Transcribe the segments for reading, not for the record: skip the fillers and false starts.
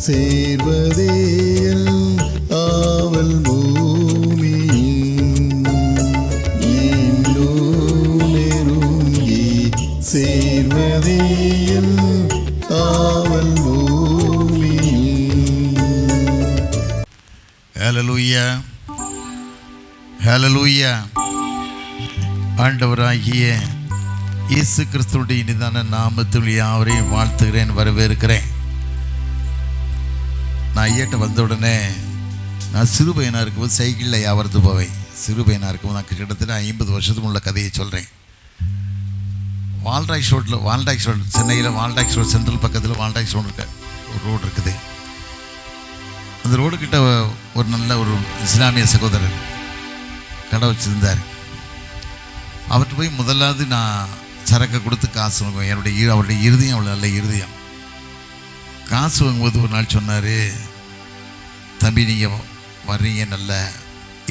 சேர்வதேயல் ஆவல் பூமியின் இன்னும் நெருங்கி சேர்வதேயல் ஆவல் பூமியின். ஹல்லேலூயா, ஹல்லேலூயா. ஆண்டவராகிய இயேசு கிறிஸ்துவுடைய இனிதான நாமத்தில் யாவரையும் வாழ்த்துகிறேன், வரவேற்கிறேன். நான் ஐயாட்ட வந்த உடனே நான் சிறு பையனாக இருக்கும்போது சைக்கிளில் வியாபாரத்து போவேன். சிறு பையனாக இருக்கும்போது நான் கிட்டத்தட்ட 50 வருஷத்துக்கு உள்ள கதையை சொல்கிறேன். வால்டாக்ஸ் ரோடு சென்னையில் வால்டாக்ஸ் ரோடு சென்ட்ரல் பக்கத்தில் வால்டாக்ஸ் ரோடு ஒரு ரோடு இருக்குது. அந்த ரோடுக்கிட்ட ஒரு நல்ல ஒரு இஸ்லாமிய சகோதரர் கடை வச்சுருந்தார். அவர்கிட்ட போய் முதலாவது நான் சரக்கை கொடுத்து காசு வாங்குவேன். அவருடைய இருதயம் அவ்வளோ நல்ல இருதயம். காசு வாங்கும்போது ஒரு நாள் சொன்னார், தம்பி நீங்கள் வர்றீங்க, நல்லா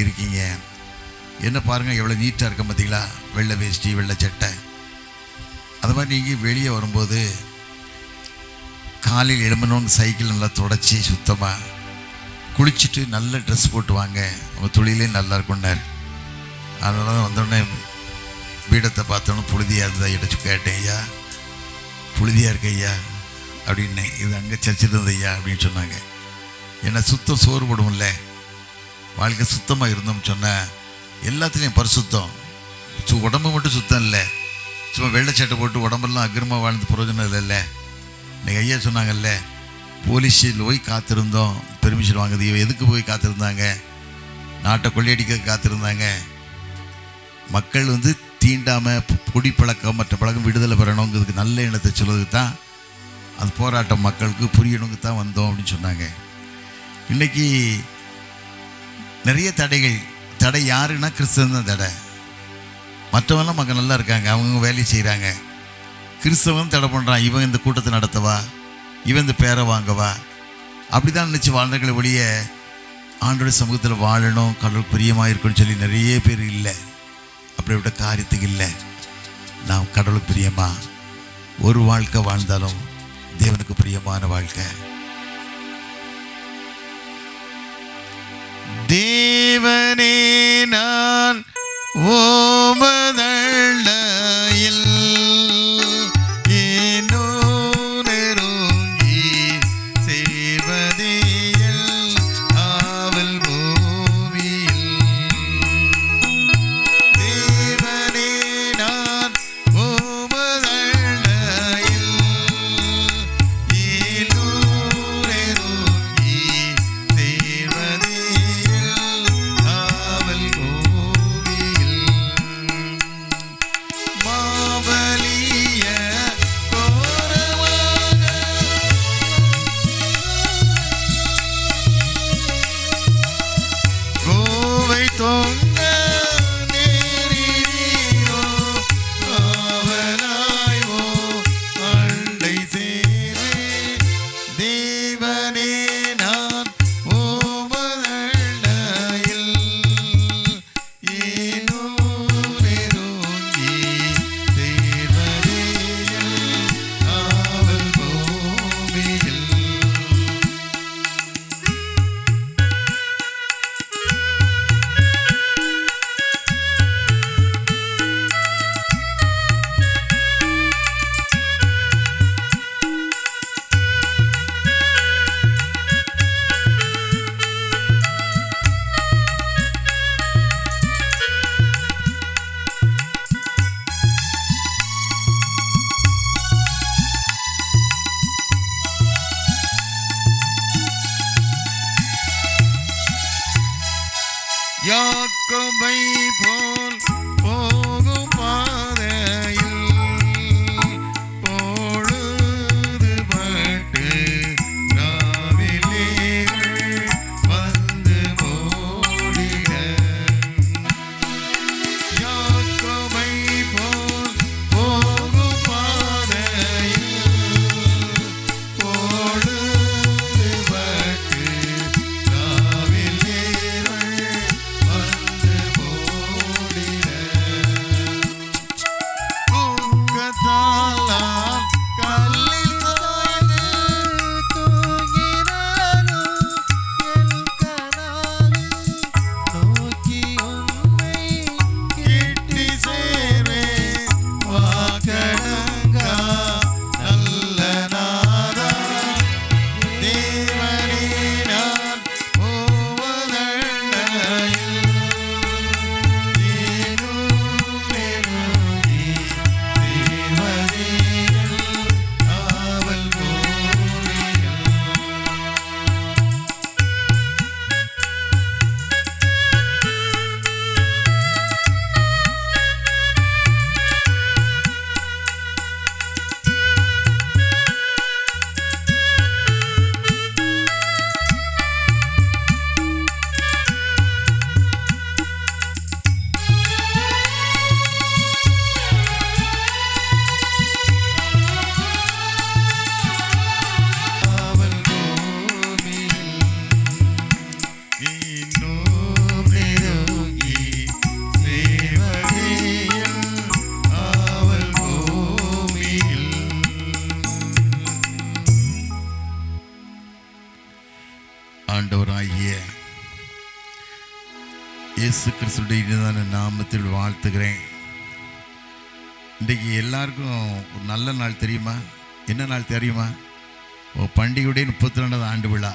இருக்கீங்க, என்ன பாருங்கள் எவ்வளோ நீட்டாக இருக்க பார்த்தீங்களா, வெள்ளை வேஷ்டி வெள்ளை சட்டை. அது மாதிரி நீங்கள் வெளியே வரும்போது காலையில் எழும்பணுன்னு சைக்கிள் நல்லா தொடச்சி சுத்தமாக குளிச்சுட்டு நல்ல ட்ரெஸ் போட்டு வாங்க, உங்கள் தொழிலே நல்லா இருக்குன்னார். அதனால தான் வந்தோடனே பீடத்தை பார்த்தோன்னு புழுதியாக இருந்தால் எடுத்து கேட்டேன், ஐயா புழுதியாக இருக்கு ஐயா அப்படின்னு. இது அங்கே சர்ச்சில் இருந்த ஐயா அப்படின்னு சொன்னாங்க. ஏன்னா சுத்தம் சோறுபடும்ல, வாழ்க்கை சுத்தமாக இருந்தோம்னு சொன்னால் எல்லாத்துலேயும் பரிசுத்தம். உடம்பு மட்டும் சுத்தம் இல்லை, சும்மா வெள்ளைச்சட்டை போட்டு உடம்பெல்லாம் அக்கிரமாக வாழ்ந்து பிரயோஜனம் இல்லைல்ல. இன்னைக்கு ஐயா சொன்னாங்கல்ல, போலீஸில் போய் காத்திருந்தோம், பெர்மிஷன் வாங்குது. எதுக்கு போய் காத்திருந்தாங்க? நாட்டை கொள்ளையடிக்க காத்திருந்தாங்க. மக்கள் தீண்டாமல் குடிப்பழக்கம் மற்ற பழக்கம் விடுதலை பெறணுங்கிறதுக்கு நல்ல எண்ணத்தை சொல்வதுக்கு தான் அது போராட்டம் மக்களுக்கு புரியணுங்க தான் வந்தோம் அப்படின்னு சொன்னாங்க. இன்றைக்கி நிறைய தடை யாருன்னா கிறிஸ்தவன் தான் தடை. மற்றவெல்லாம் மக்கள் நல்லா இருக்காங்க, அவங்க வேலையை செய்கிறாங்க. கிறிஸ்தவன் தடை பண்ணுறான், இவன் இந்த கூட்டத்தை நடத்தவா, இவன் இந்த பேரை வாங்கவா, அப்படி தான் நினச்சி வாழ்ந்தவர்களை ஒழிய ஆண்டோட சமூகத்தில் வாழணும், கடவுளுக்கு பிரியமாக இருக்குன்னு சொல்லி நிறைய பேர் இல்லை. அப்படிப்பட்ட காரியத்துக்கு இல்லை. நாம் கடவுளுக்கு பிரியமா ஒரு வாழ்க்கை வாழ்ந்தாலும் தேவனுக்கு பிரியமான வாழ்க்கை. தேவனே நான் ஓமதள்ளையில் ஏனோ நெருங்கி சேவதேயல் ஆவல் பூமியில். தேவனே நான் ஓமதள்ளையில் ஏனோ நெருங்கி சேவதேயல் ஆவல் பூமியில். மாவலிய கோரமாக கோவை தொங்க நேரினோ காவலாய்வோ அண்டை சேரே. தேவனே நான் ஓமதள்ளையில் ஏனோ நெருங்கி சேர்வதேயல் ஆவல் பூமியில். யாக்கோபை போல் போகும் பாதையில் பொழுதுபட்டு ராவிலேகள் வந்து மூடின. யாக்கோபை போல் போகும் பாதையில் பொழுதுபட்டு ராவிலேகள் வந்து மூடின. இயேசு கிறிஸ்துடைய இனிதான நாமத்தில் வாழ்த்துகிறேன். இன்றைக்கு எல்லாருக்கும் ஒரு நல்ல நாள் தெரியுமா? என்ன நாள் தெரியுமா? பண்டிகையுடைய 32வது ஆண்டு விழா.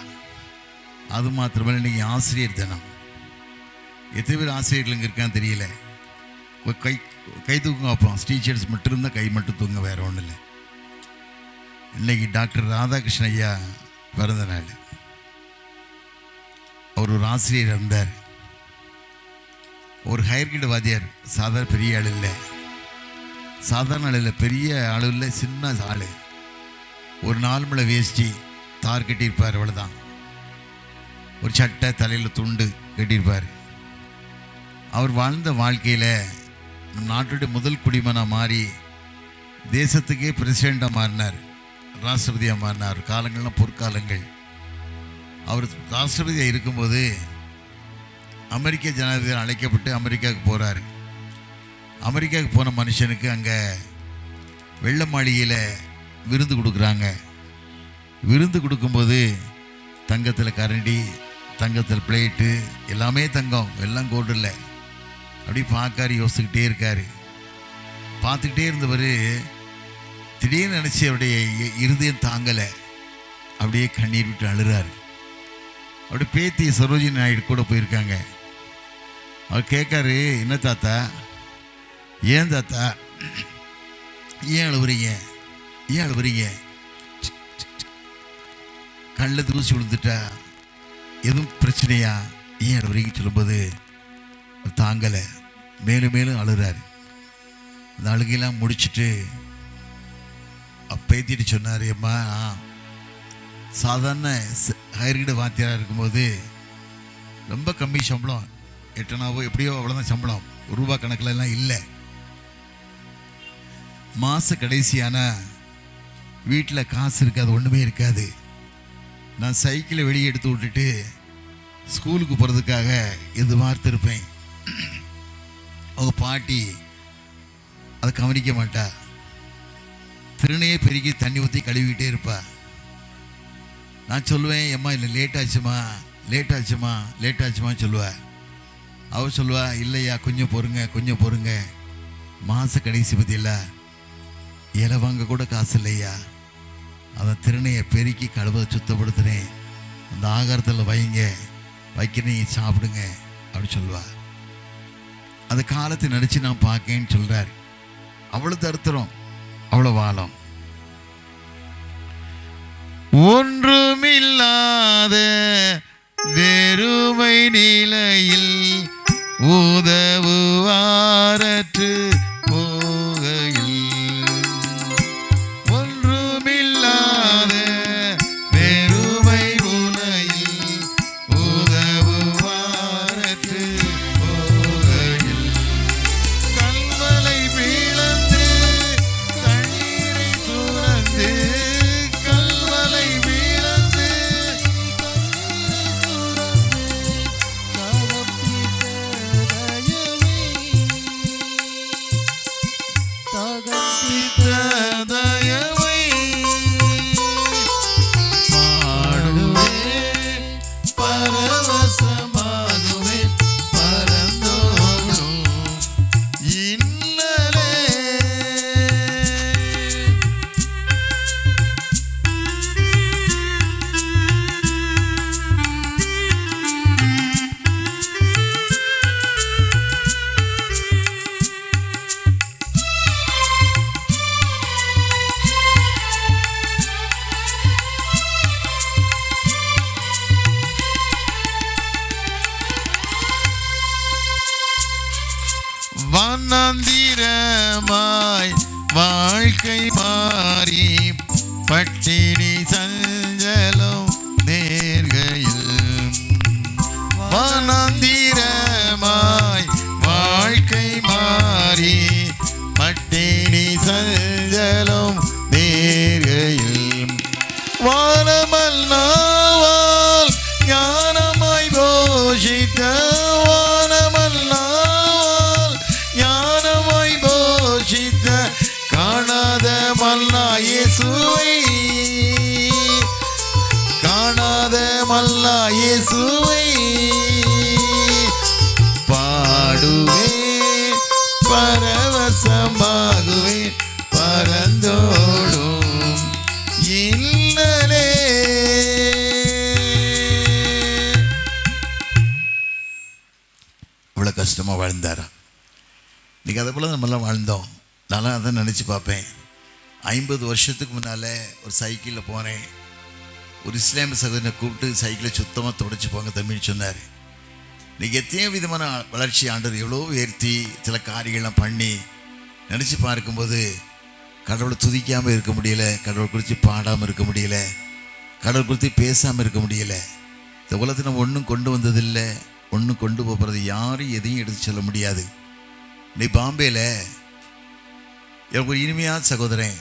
அது மாத்திரமல்ல, இன்றைக்கி ஆசிரியர் தினம். எத்தனை பேர் ஆசிரியர்கள் இங்கே இருக்கான்னு தெரியல. கை தூக்குங்க பார்ப்போம். டீச்சர்ஸ் மட்டும் இருந்தால் கை மட்டும் தூங்க, வேறு ஒன்றும் இல்லை. இன்றைக்கி டாக்டர் ராதாகிருஷ்ணன் ஐயா பிறந்த நாள். அவர் ஒரு ஆசிரியர் இருந்தார். ஒரு ஹையர் கிரேட் வாத்தியார். சாதாரண பெரிய ஆள் இல்லை, சாதாரண ஆள் இல்லை, பெரிய ஆள் இல்லை, சின்ன ஆள். ஒரு 4 முழ வேஷ்டி தார் கட்டியிருப்பார், அவ்வளோதான். ஒரு சட்டை, தலையில் துண்டு கட்டியிருப்பார். அவர் வாழ்ந்த வாழ்க்கையில் நாட்டுடைய முதல் குடிமனாக மாறி தேசத்துக்கே பிரசிடெண்ட்டாக மாறினார், ராஷ்டிரபதியாக மாறினார். காலங்கள்லாம் பொற்காலங்கள். அவர் ராஷ்டிரபதியாக இருக்கும்போது அமெரிக்க ஜனாதிபதி அழைக்கப்பட்டு அமெரிக்காவுக்கு போகிறார். அமெரிக்காவுக்கு போன மனுஷனுக்கு அங்கே வெள்ளை மாளிகையில் விருந்து கொடுக்குறாங்க. விருந்து கொடுக்கும்போது தங்கத்தில் கரண்டி, தங்கத்தில் பிளேட்டு, எல்லாமே தங்கம், எல்லாம் கோல்டு இல்லை. அப்படி பார்க்காரு, யோசிச்சுக்கிட்டே இருக்கார். பார்த்துக்கிட்டே இருந்தவர் திடீர்னு நினச்சி அவருடைய இருதயம் தாங்கலை, அப்படியே கண்ணீர் விட்டு அழுறாரு. அப்படி பேத்தி சரோஜினி நாயுடு கூட போயிருக்காங்க. அவர் கேட்காரு, என்ன தாத்தா, ஏன் தாத்தா, ஏன் அழுவுறீங்க, ஏன் அழுவுறீங்க? கண்ணில் தூசி விழுந்துட்டா எதுவும் பிரச்சனையா, ஏன் அழுவுறீங்கன்னு சொல்லும்போது தாங்கலை, மேலும் மேலும் அழுறாரு. அந்த அழுகையெல்லாம் முடிச்சுட்டு பேத்திட்டு சொன்னார், அம்மா, சாதாரண ஹையர் கிரேட் வாத்தியாராக இருக்கும்போது ரொம்ப கம்மி சம்பளம், 8 எப்படியோ அவ்வளோதான் சம்பளம், ரூபா கணக்கில் எல்லாம் இல்லை. மாத கடைசியான வீட்டில் காசு இருக்காது, ஒன்றுமே இருக்காது. நான் சைக்கிளை வெளியே எடுத்து விட்டுட்டு ஸ்கூலுக்கு போகிறதுக்காக இது பார்த்துருப்பேன். அவங்க பாட்டி அதை கவனிக்க மாட்டா, திருநையே பெருக்கி தண்ணி ஊற்றி கழுவிக்கிட்டே இருப்பா. நான் சொல்லுவேன், அம்மா இல்லை, லேட் ஆச்சுமா, லேட் ஆச்சுமா, லேட் ஆச்சுமான்னு சொல்லுவேன். அவள் சொல்லுவா, இல்லையா, கொஞ்சம் பொறுங்க, கொஞ்சம் பொறுங்க, மாத கடைசி பற்றியில்ல, இலை வாங்க கூட காசு இல்லையா, அதை திருநையை பெருக்கி கழுவ சுத்தப்படுத்துகிறேன், அந்த ஆகாரத்தில் வைங்க, வைக்கிறேன், சாப்பிடுங்க அப்படி சொல்லுவா. அந்த காலத்தை நடித்து நான் பார்க்கேன்னு சொல்கிறார். அவ்வளோ தருத்திரம், அவ்வளோ வாழம். ஒன்றுமில்லாத வெறுமை நிலையில் உதவுவாரற்று போகையில், ஒன்றுமில்லாத வெறுமை நிலையில் உதவுவாரற்று போகையில், கல்வலை பிளந்து தண்ணீரை துறந்து, வண்ணந்திரமாய் வாழ்க்கை மாறி பட்டினி சஞ்சலம் நேர்கையில், வண்ணந்திரமாய் வாழ்க்கை மாறி பட்டினி சஞ்சலம் நேர்கையில், வானமல் நாவால் ஞானமாய் போஷித்த, வானமல் நாவால் ஞானமாய் போஷித்த காணாத மல்லா இயேசுவை, காணாத மல்லா இயேசுவை சந்தோஷமாக வாழ்ந்தாராம். இன்றைக்கி அதை போல் நம்மளாம் வாழ்ந்தோம். நானும் அதை நினச்சி பார்ப்பேன். 50 வருஷத்துக்கு முன்னால் ஒரு சைக்கிளில் போனேன். ஒரு இஸ்லாமிய சகோதரனை கூப்பிட்டு சைக்கிளை சுத்தமாக தொடச்சி போங்க தம்பின்னு சொன்னார். இன்றைக்கி எத்தனையோ விதமான வளர்ச்சி ஆண்டவர் எவ்வளோ உயர்த்தி சில காரியங்கள்லாம் பண்ணி நினச்சி பார்க்கும்போது கடவுளை துதிக்காமல் இருக்க முடியலை, கடவுளை குறித்து பாடாமல் இருக்க முடியலை, கடவுள் குறித்து பேசாமல் இருக்க முடியலை. இந்த உலகத்தில் நம்ம ஒன்றும் கொண்டு வந்ததில்லை, ஒன்றும் கொண்டு போகிறது யாரும் எதையும் எடுத்து சொல்ல முடியாது. இன்னைக்கு பாம்பேயில் எனக்கு ஒரு இனிமையான சகோதரன்,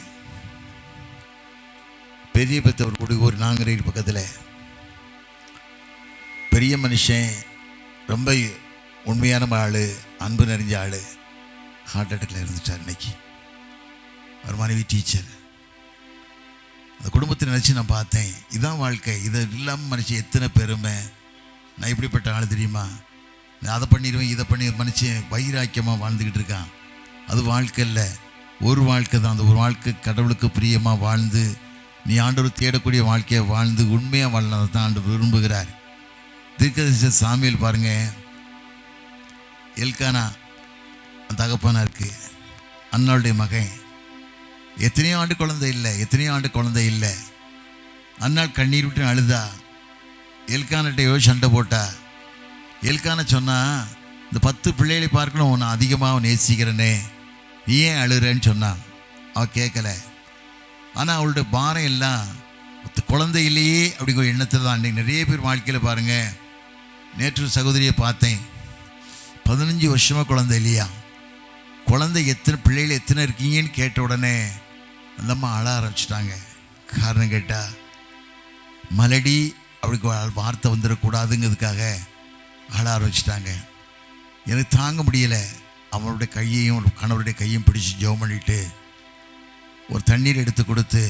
பெரிய பெற்றவர் கூட ஒரு நாங்கரீர் பக்கத்தில் பெரிய மனுஷன், ரொம்ப உண்மையான ஆள், அன்பு நிறைஞ்ச ஆள், ஹார்ட் அட்டாக்ல இருந்துட்டார். இன்னைக்கு அவர் மனைவி டீச்சர். அந்த குடும்பத்தை நினச்சி நான் பார்த்தேன், இதான் வாழ்க்கை, இதை இல்லாமல் மனுஷன் எத்தனை பெருமை. நான் எப்படிப்பட்ட ஆள் தெரியுமா, நான் அதை பண்ணிடுவேன் இதை பண்ணி மனுஷன் வைராக்கியமாக வாழ்ந்துக்கிட்டு இருக்கான். அது வாழ்க்கை இல்லை, ஒரு வாழ்க்கை தான். அந்த ஒரு வாழ்க்கை கடவுளுக்கு பிரியமாக வாழ்ந்து நீ ஆண்டவர் தேடக்கூடிய வாழ்க்கையை வாழ்ந்து உண்மையாக வாழலாம் தான் ஆண்டவர் விரும்புகிறார். தீர்க்கதரிசி சாமியில் பாருங்க, எல்கானா தகப்பனா இருக்கு, அண்ணாளுடைய மகன். எத்தனையோ ஆண்டு குழந்தை இல்லை. அண்ணாள் கண்ணீர் விட்டு அழுதா. எல்கானிட்டையோ சண்டை போட்டா. எல்கான சொன்னா, இந்த 10 பிள்ளைகளை பார்க்கணும், உன்னை அதிகமாக நேசிக்கிறேனே, நீ ஏன் அழுகிறேன்னு சொன்னான். அவள் கேட்கல. ஆனால் அவளுடைய பாரம் எல்லாம் குழந்தை இல்லையே அப்படிங்கிற எண்ணத்தில் தான். அன்றைக்கி நிறைய பேர் வாழ்க்கையில் பாருங்கள். நேற்று சகோதரியை பார்த்தேன், 15 வருஷமாக குழந்தை இல்லையா. குழந்தை பிள்ளைகள் எத்தனை இருக்கீங்கன்னு கேட்ட உடனே அந்த அம்மா அழ ஆரம்பிச்சிட்டாங்க. காரணம் கேட்டால் மலடி அப்படி வார்த்தை வந்துடக்கூடாதுங்கிறதுக்காக அழ ஆரம்பிச்சிட்டாங்க. எனக்கு தாங்க முடியலை. அவனுடைய கையையும் கணவருடைய கையும் பிடிச்சி ஜெபம் பண்ணிட்டு ஒரு தண்ணீர் எடுத்து கொடுத்து,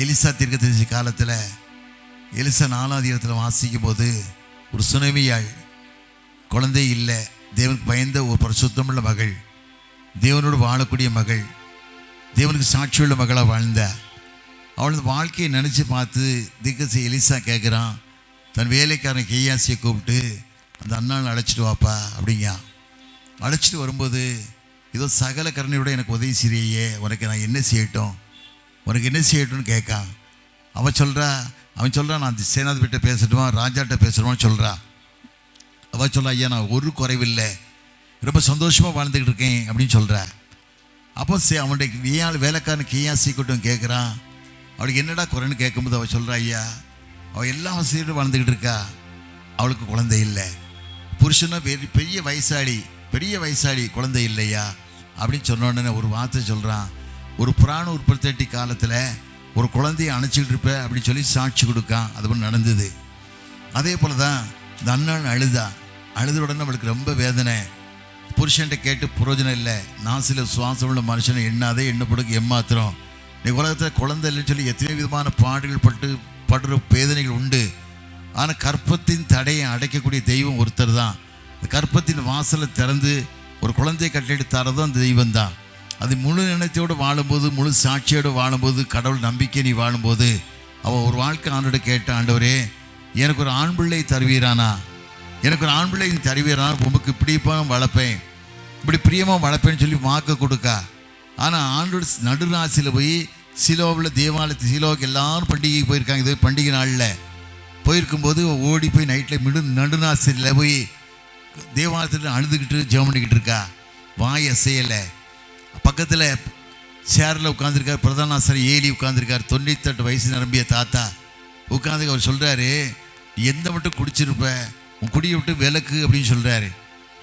எலிசா தீர்க்கதரிசி காலத்தில் எலிசா 4ஆம் அதிகாரத்தில் வாசிக்கும் போது ஒரு சுனமியாள், குழந்தை இல்லை, தேவனுக்கு பயந்த ஒரு பரிசுத்தமுள்ள மகள், தேவனோடு வாழக்கூடிய மகள், தேவனுக்கு சாட்சியுள்ள மகளாக வாழ்ந்த அவளது வாழ்க்கையை நினச்சி பார்த்து தீர்க்கதரிசி எலிசா கேட்குறான், தன் வேலைக்காரன் கேயாசியை கூப்பிட்டு அந்த அண்ணாள் அழைச்சிட்டு வாப்பா அப்படிங்க. அழைச்சிட்டு வரும்போது, ஏதோ சகல கருணையோட எனக்கு உதவி செய்யையே, உனக்கு நான் என்ன செய்யட்டும்னு கேட்கான். அவன் சொல்கிறான் நான் சேனாதிபதிட்ட பேசட்டுமா, ராஜாட்ட பேசணுமான்னு சொல்கிறான். அவள் சொல்ல, ஐயா நான் ஒரு குறைவில்லை, ரொம்ப சந்தோஷமாக வாழ்ந்துக்கிட்டு இருக்கேன் அப்படின்னு சொல்கிறா. அப்போ அவனுடைய வேலைக்காரன் கேயாசி கூட்டம் கேட்குறான், அவளுக்கு என்னடா குறைன்னு கேட்கும்போது அவள் சொல்கிறா, ஐயா அவள் எல்லா வசதியோடு வாழ்ந்துக்கிட்டு இருக்கா, அவளுக்கு குழந்தை இல்லை. புருஷனா பெரிய வயசாளி குழந்தை இல்லையா அப்படின்னு சொன்னோடனே ஒரு வார்த்தை சொல்கிறான், ஒரு புராண உற்பத்தி காலத்தில் ஒரு குழந்தையை அணைச்சிக்கிட்டு இருப்ப அப்படின்னு சொல்லி சாட்சி கொடுக்கான். அது போல் நடந்தது. அதே போல் தான் இந்த அண்ணன் அழுத உடனே அவளுக்கு ரொம்ப வேதனை. புருஷன்ட்ட கேட்டு பிரயோஜனம் இல்லை, நாசில சுவாசம் உள்ள மனுஷனை எண்ணப்படுக்கு ஏமாத்திரம். இன்னைக்கு உலகத்தில் குழந்தை இல்லைன்னு சொல்லி எத்தனை விதமான பாடுகள் படுற வேதனைகள் உண்டு. ஆனால் கற்பத்தின் தடையை அடைக்கக்கூடிய தெய்வம் ஒருத்தர் தான். இந்த கற்பத்தின் வாசலை திறந்து ஒரு குழந்தையை கட்டளையிட்டு தரதும் அந்த தெய்வம் தான். அது முழு நினைத்தோடு வாழும்போது, முழு சாட்சியோடு வாழும்போது, கடவுள் நம்பிக்கை நீ வாழும்போது, அவள் ஒரு வாழ்க்கை ஆண்டோட கேட்ட, ஆண்டவரே எனக்கு ஒரு ஆண் பிள்ளை தருவீரானா, உமக்கு இப்படிப்பா வளர்ப்பேன், இப்படி பிரியமாக வளர்ப்பேன்னு சொல்லி வாக்கு கொடுக்கா. ஆனால் ஆண்டோட நடுராசியில் போய் சிலோவில் தேவாலயத்து சிலோவுக்கு எல்லாரும் பண்டிகைக்கு போயிருக்காங்க. இது பண்டிகை நாளில் போயிருக்கும்போது ஓடி போய் நைட்டில் நடுநாசியில் போய் தேவாலயத்தில் அழுதுகிட்டு ஜெபம் பண்ணிக்கிட்டு இருக்கா. வாய் அசையலை. பக்கத்தில் சேரில் உட்காந்துருக்கார் பிரதான ஆசிரியர் ஏலி உட்காந்துருக்கார். 98 வயசு நிரம்பிய தாத்தா உட்காந்து அவர் சொல்கிறாரு, எந்த மட்டும் குடிச்சிருப்ப, உன் குடியை விட்டு விலக்கு அப்படின்னு சொல்கிறாரு.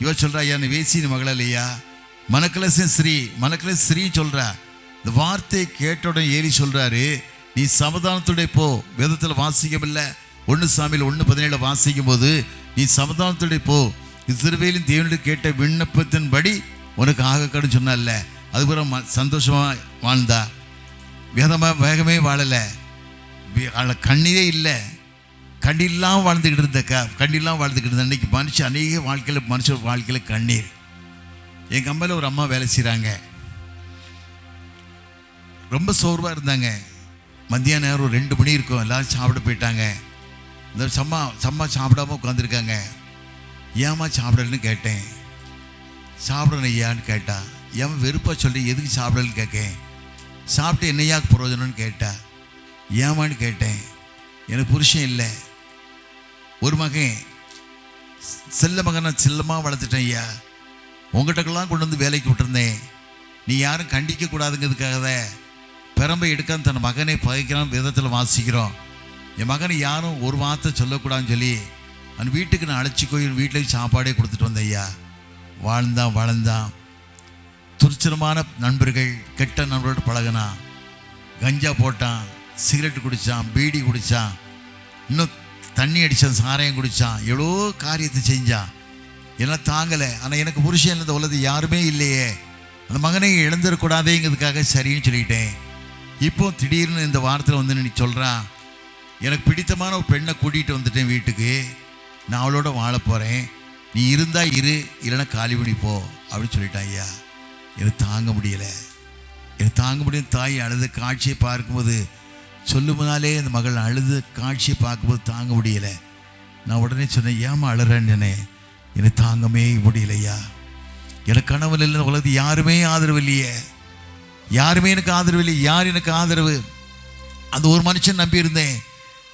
இவர் சொல்கிறா, ஐயா நீ வேசின்னு மகளா இல்லையா, மனக்கல ஸ்ரீ சொல்கிறா. இந்த வார்த்தையை கேட்டோட ஏலி சொல்கிறாரு, நீ சமாதானத்துடைய போ. வேதத்தில் வாசிக்கவில்லை, 1 சாமுவேல் 1:17 வாசிக்கும் போது, நீ சமாதானத்துடைய போ, இஸ்ரவேலின் தேவனுடைய கேட்ட விண்ணப்பத்தின்படி உனக்கு ஆகக்கடுன்னு சொன்னால. அதுக்கப்புறம் சந்தோஷமாக வாழ்ந்தா. வேகமே வாழலை, கண்ணீரே இல்லை, கண்ணீர்லாம் வாழ்ந்துக்கிட்டு இருந்த அன்றைக்கி மனுஷ வாழ்க்கையில் கண்ணீர். எங்கள் அம்மாவில் ஒரு அம்மா வேலை செய்கிறாங்க. ரொம்ப சோர்வாக இருந்தாங்க. மத்தியான நேரம் ஒரு 2 மணி இருக்கும், எல்லோரும் சாப்பிட போயிட்டாங்க. இந்த சம்மா சாப்பிடாம உட்காந்துருக்காங்க. ஏம்மா சாப்பிடலன்னு கேட்டேன். சாப்பிடணும் ஐயான்னு கேட்டா. என் வெறுப்பாக சொல்லி எதுக்கு சாப்பிடலன்னு கேட்கேன். சாப்பிட்டு என்னையா பிரயோஜனம்னு கேட்டா. ஏமான்னு கேட்டேன். எனக்கு புருஷன் இல்லை, ஒரு மகன், செல்ல மகனை செல்லமாக வளர்த்துட்டேன் ஐயா. உங்கள்கிட்டக்கெல்லாம் கொண்டு வந்து வேலைக்கு விட்டுருந்தேன். நீ யாரும் கண்டிக்கக்கூடாதுங்கிறதுக்காக பெரம்பை எடுக்கான்னு தன் மகனை பகைக்கிறான் விதத்தில் வாசிக்கிறோம். என் மகனை யாரும் ஒரு வார்த்தை சொல்லக்கூடாதுன்னு சொல்லி அவன் வீட்டுக்கு நான் அழைச்சி போய் வீட்டில் சாப்பாடே கொடுத்துட்டு வந்தேன் ஐயா. வாழ்ந்தான் வளர்ந்தான். துர்ச்சனமான நண்பர்கள், கெட்ட நண்பர்களோடு பழகினான். கஞ்சா போட்டான், சிகரெட் குடித்தான், பீடி குடித்தான், இன்னும் தண்ணி அடித்தான், சாராயம் குடித்தான், எவ்வளோ காரியத்தை செஞ்சான். எல்லாம் தாங்கலை. ஆனால் எனக்கு புருஷன் இந்த உலகத்தில் யாருமே இல்லையே, அந்த மகனை இழந்துடக்கூடாதேங்கிறதுக்காக சரின்னு சொல்லிட்டேன். இப்போ திடீர்னு இந்த வாரத்தில் வந்து நீ சொல்கிறான், எனக்கு பிடித்தமான ஒரு பெண்ணை கூட்டிகிட்டு வந்துட்டேன் வீட்டுக்கு, நான் அவளோட வாழ போகிறேன், நீ இருந்தால் இரு, இல்லைன்னா காலி பண்ணி போ அப்படின்னு சொல்லிட்டான் ஐயா. எனக்கு தாங்க முடியலை, எனக்கு தாங்க முடியும். தாய் அழுத காட்சியை பார்க்கும்போது, சொல்லும்போதாலே அந்த மகள் அழுது காட்சியை பார்க்கும்போது தாங்க முடியலை. நான் உடனே சொன்னேன், ஏமா அழுறேன்னு. எனக்கு தாங்கவே முடியலையா. எனக்கு கனவுல இல்லை, உலகத்து யாருமே ஆதரவு இல்லையே, யாருமே எனக்கு ஆதரவு இல்லை. யார் எனக்கு ஆதரவு? அந்த ஒரு மனுஷன் நம்பியிருந்தேன்,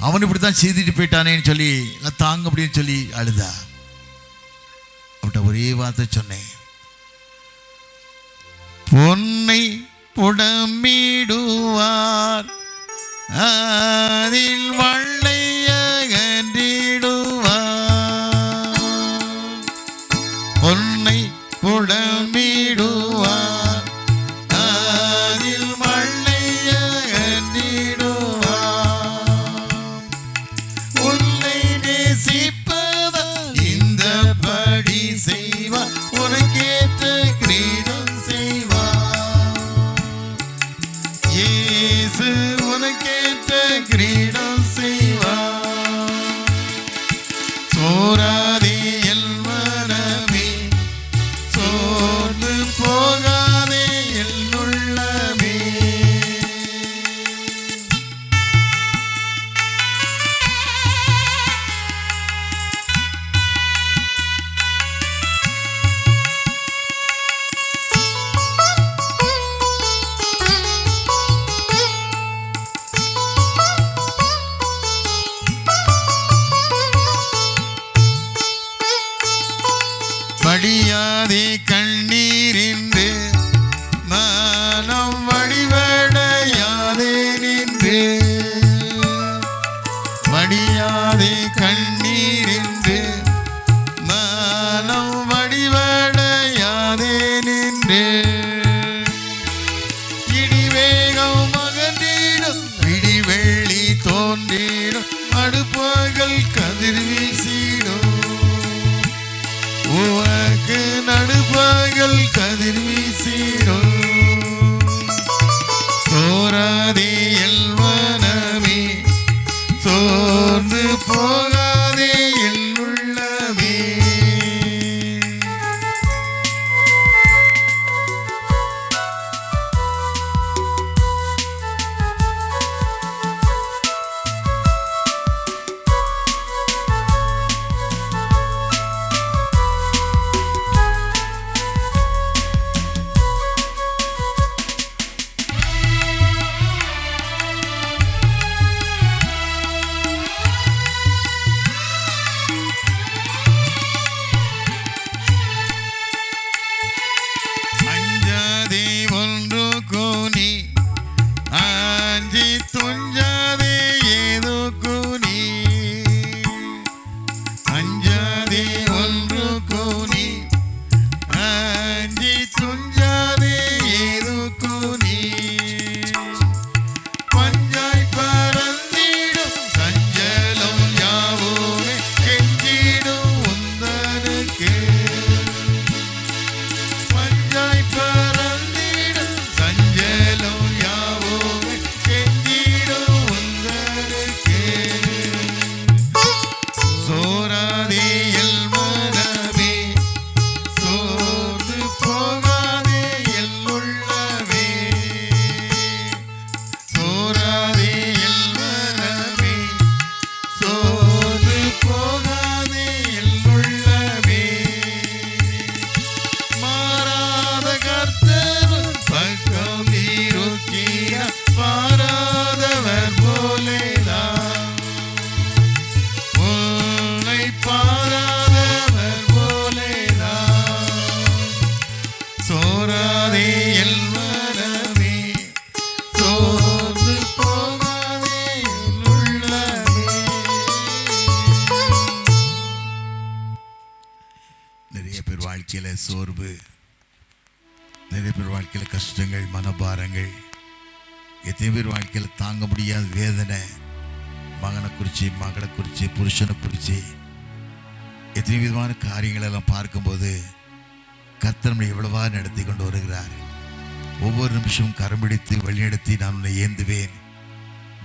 அவன் இப்படி தான் செய்துட்டு போயிட்டானேன்னு சொல்லி நான் தாங்க அப்படின்னு சொல்லி அழுதா. அவட்ட ஒரே வார்த்தை சொன்னேன், பொன்னை புடமிடுவார், அதில் வள்ளை அகன்றிடுவார். பொன்னை புடமிடுவார், அதில் வள்ளை அகன்றிடுவார். உன்னை நேசிப்பதா இந்த படி செய்வார், உனக்கேற்ற கிரீடம் செய்வார். இயேசு உனக்கேற்ற கிரீடம் செய்வார். சோராதே என் மனமே, சோர்ந்து போகாதே என் உள்ளமே. வடியாதே கண்ணீரின்று மனம் வடிவடையாதே நின்று. வடியாதே கண்ணீரின்று மனம் வடிவடையாதே நின்று. இடிவேகம் அகன்றிடும், விடிவெள்ளி தோன்றிடும், அடுப்பகல் கதிர் வீசிடும். உனக்கு நடுப்பகல் கதிர் வாழ்க்கையில் சோர்வு, நிறைய பேர் வாழ்க்கையில் கஷ்டங்கள், மனபாரங்கள், எத்தனை பேர் வாழ்க்கையில் தாங்க முடியாத வேதனை, மகனை குறித்து, மகளை குறித்து, புருஷனை குறித்து, எத்தனை விதமான காரியங்களெல்லாம் பார்க்கும்போது கர்த்தர் நம்மை எவ்வளவா நடத்தி கொண்டு வருகிறார். ஒவ்வொரு நிமிஷமும் கரம் பிடித்து வழிநடத்தி நான் உன்னை ஏந்துவேன்,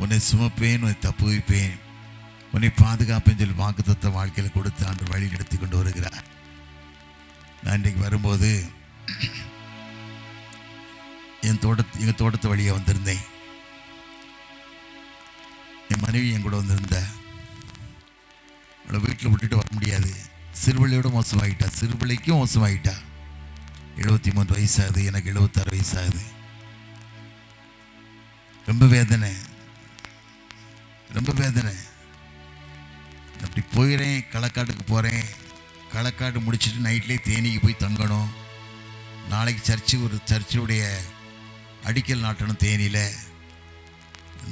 உன்னை சுமப்பேன், உன்னை தப்புவிப்பேன், உன்னை பாதுகாப்பேன்னு சொல்லி வாக்குத்தத்த வாழ்க்கையில் கொடுத்து ஆண்டு வழி நடத்தி கொண்டு வருகிறார். நான் இன்றைக்கு வரும்போது எங்கள் தோட்டத்து வழியே வந்திருந்தேன். என் மனைவி என் கூட வந்திருந்த அவளை வீட்டில் விட்டுட்டு வர முடியாது. சிறுபிள்ளையோட மோசமாகிட்டா, சிறுபிள்ளைக்கும் மோசமாகிட்டா. 73 வயசாகுது, எனக்கு 76 வயசாகுது. ரொம்ப வேதனை, ரொம்ப வேதனை. அப்படி போயிடுறேன், களக்காட்டுக்கு போகிறேன். களக்காடு முடிச்சுட்டு நைட்லேயே தேனிக்கு போய் தங்கணும். நாளைக்கு ஒரு சர்ச்சுடைய அடிக்கல் நாட்டணும் தேனியில்.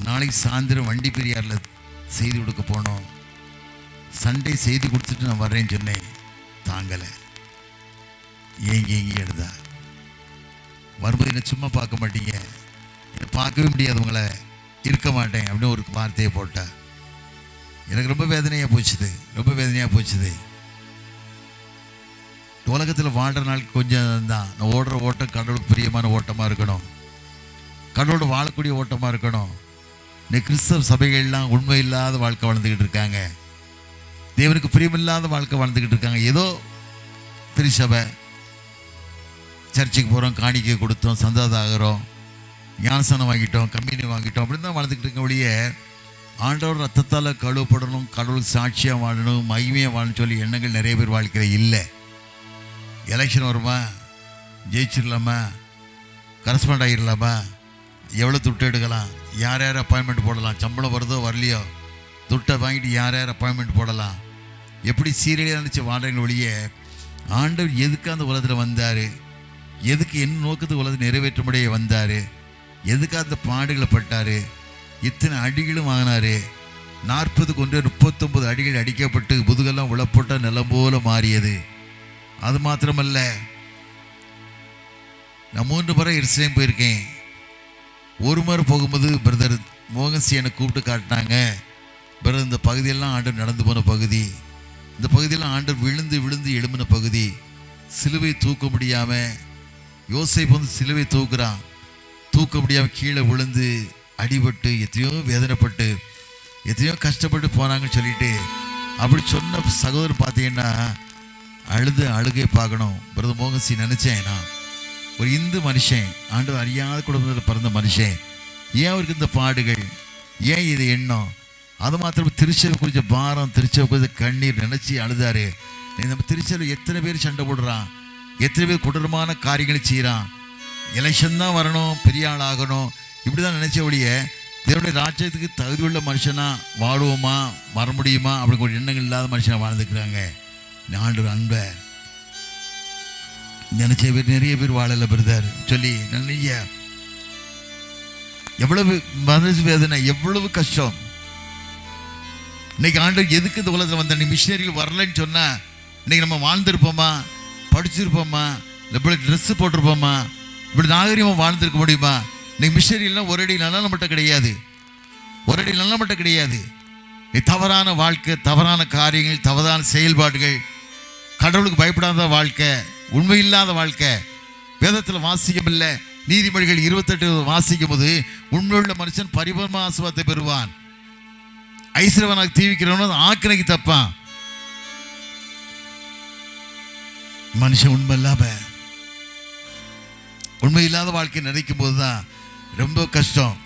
நாளைக்கு சாயந்தரம் வண்டி பெரியாரில் செய்தி கொடுக்க போனோம். சண்டே செய்தி கொடுத்துட்டு நான் வர்றேன்னு சொன்னேன். தாங்கலை, ஏங்கி எடுதா. வரும்போது என்ன சும்மா பார்க்க மாட்டீங்க, என்னை பார்க்கவே முடியாது, உங்களை இருக்க மாட்டேன் அப்படின்னு ஒரு வார்த்தையை போட்டா. எனக்கு ரொம்ப வேதனையாக போச்சுது, ரொம்ப வேதனையாக போச்சுது. உலகத்தில் வாழ்கிற நாளுக்கு கொஞ்சம் தான். நான் ஓடுற ஓட்டம் கடவுளுக்கு பிரியமான ஓட்டமாக இருக்கணும், கடவுளோட வாழக்கூடிய ஓட்டமாக இருக்கணும். இன்னைக்கு கிறிஸ்தவ சபைகள்லாம் உண்மை இல்லாத வாழ்க்கை வாழ்ந்துக்கிட்டு இருக்காங்க, தேவனுக்கு பிரியமில்லாத வாழ்க்கை வாழ்ந்துக்கிட்டு இருக்காங்க. ஏதோ திருச்சபை, சர்ச்சுக்கு போகிறோம், காணிக்கை கொடுத்தோம், சந்தாதம் ஆகிறோம், ஞானசனம் வாங்கிட்டோம், கம்யூனி வாங்கிட்டோம், அப்படின்னு தான் வாழ்ந்துக்கிட்டு இருக்க ஒழிய ஆண்டவர் ரத்தத்தால் கழுவப்படணும், கடவுளுக்கு சாட்சியாக வாழணும், மகிமையாக வாழணும்னு சொல்லி எண்ணங்கள் நிறைய பேர் வாழ்க்கையில் இல்லை. எலெக்ஷன் வருமா, ஜெயிச்சிடலாமா, கரஸ்பாண்ட் ஆகிடலாமா, எவ்வளோ துட்டு எடுக்கலாம், யார் யார் அப்பாயின்மெண்ட் போடலாம், சம்பளம் வருதோ வரலையோ துட்டை வாங்கிட்டு யார் யார் அப்பாயின்மெண்ட் போடலாம், எப்படி சீரியலாக இருந்துச்சு வாழ்கிற ஒழிய ஆண்டவர் எதுக்கு அந்த உலகத்தில் வந்தார், எதுக்கு என்ன நோக்கத்துக்கு உலகத்தை நிறைவேற்றும்படியே வந்தார், எதுக்கு அந்த பாடுகளை பட்டார், இத்தனை அடிகளும் வாங்கினார். 40 கொண்டு 39 அடிகள் அடிக்கப்பட்டு முதுகெல்லாம் உளப்பட்ட நிலம் போல மாறியது. அது மாத்திரமல்ல, நான் 3 முறை எருசலேம் போயிருக்கேன். ஒரு முறை போகும்போது பிரதர் மோகன்சி என்னை கூப்பிட்டு காட்டினாங்க. பிரதர், இந்த பகுதியெல்லாம் ஆண்டவர் நடந்து போன பகுதி, இந்த பகுதியெல்லாம் ஆண்டவர் விழுந்து விழுந்து எழும்பின பகுதி, சிலுவை தூக்க முடியாமல் யோசேப்பு வந்து சிலுவை தூக்குறான், தூக்க முடியாமல் கீழே விழுந்து அடிபட்டு எத்தனையோ வேதனைப்பட்டு எத்தனையோ கஷ்டப்பட்டு போனாங்கன்னு சொல்லிட்டு அப்படி சொன்ன சகோதரர் பார்த்தீங்கன்னா அழுகை பார்க்கணும். பிரதர் மோகன்சி நினச்சேன், நான் ஒரு இந்து மனுஷன், ஆண்டவர் அறியாத குடும்பத்தில் பிறந்த மனுஷன், ஏன் அவருக்கு இந்த பாடுகள், ஏன் இது எண்ணம், அது மாத்திரம் திருச்சபை குறித்த பாரம், திருச்சபை குறித்த கண்ணீர் நினச்சி அழுதாரு. நம்ம திருச்சபை எத்தனை பேர் சண்டை போடுறான், எத்தனை பேர் கொடூரமான காரியங்களை செய்கிறான், எலெக்ஷன் தான் வரணும், பெரிய ஆள் ஆகணும், இப்படி தான் நினச்ச ஒழிய தேவனுடைய ராஜ்யத்துக்கு தகுதி உள்ள மனுஷனாக வாழுவோமா, வர முடியுமா அப்படி ஒரு எண்ணங்கள் இல்லாத மனுஷனாக வாழ்ந்துக்கிறாங்க. ஆண்டவர் அன்பை நினைச்ச பேர் நிறைய பேர் வாழலை பிரதர் சொல்லி நிறைய எவ்வளவு மனசு வேதனை, எவ்வளவு கஷ்டம். இன்னைக்கு ஆண்டவர் எதுக்கு இந்த உலகத்தில் வந்த, நீ மிஷினரிகள் வரலன்னு சொன்னா இன்னைக்கு நம்ம வாழ்ந்திருப்போமா, படிச்சிருப்போமா, இப்படி ட்ரெஸ்ஸு போட்டிருப்போமா, இப்படி நாகரிகமாக வாழ்ந்திருக்க முடியுமா? இன்னைக்கு மிஷினரிலாம் ஒரு அடி நல்ல மட்டும் கிடையாது, ஒரு அடி நல்ல மட்டும் கிடையாது. நீ தவறான வாழ்க்கை, தவறான காரியங்கள், தவறான செயல்பாடுகள், கடவுளுக்கு பயப்படாத வாழ்க்கை, உண்மை இல்லாத வாழ்க்கை, வேதத்தில் வாசிக்கமில்லை. நீதிமொழிகள் 28 வாசிக்கும் போது உண்மையுள்ள மனுஷன் பரிபூர்ண ஆசீர்வாதத்தை பெறுவான், ஐஸ்வரவனாக தீவிக்கிறவன் ஆக்கினைக்கு தப்பான். மனுஷன் உண்மை இல்லாத வாழ்க்கை நினைக்கும் போது தான் ரொம்ப கஷ்டம்,